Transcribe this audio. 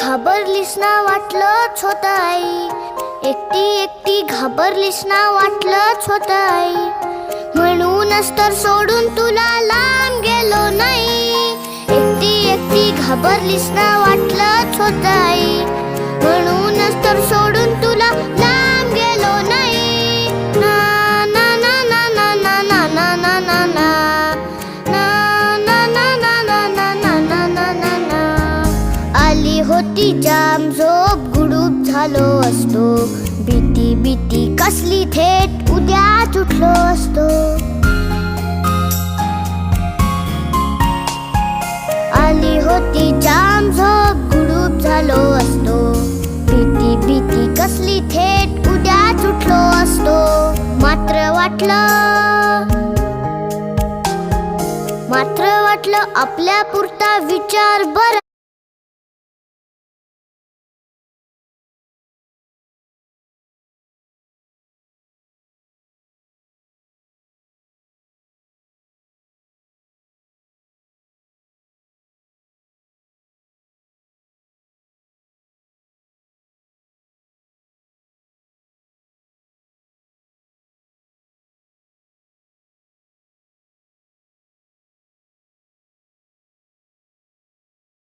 घाबरलीस ना वाटलंच होतं आई, एकटी एकटी घाबरलीस ना वाटलंच होतं आई, म्हणूनच तर सोडून तुला लांब गेलो नाही. एकटी एकटी घाबरलीस ना वाटलंच होतं आई, म्हणूनच तर सोडून तुला लांब गेलो नाही. ना ना ना ना ना ना ना ना ना ना ना आली होती जाम झोप, गुडूप झालो असतो, भीती भीती कसली थेट उद्याच उठलो असतो. आली होती जाम झोप, गुडूप झालो असतो, भीती भीती कसली थेट उद्याच उठलो असतो. मात्र वाटलं आपल्या पुरता विचार बरा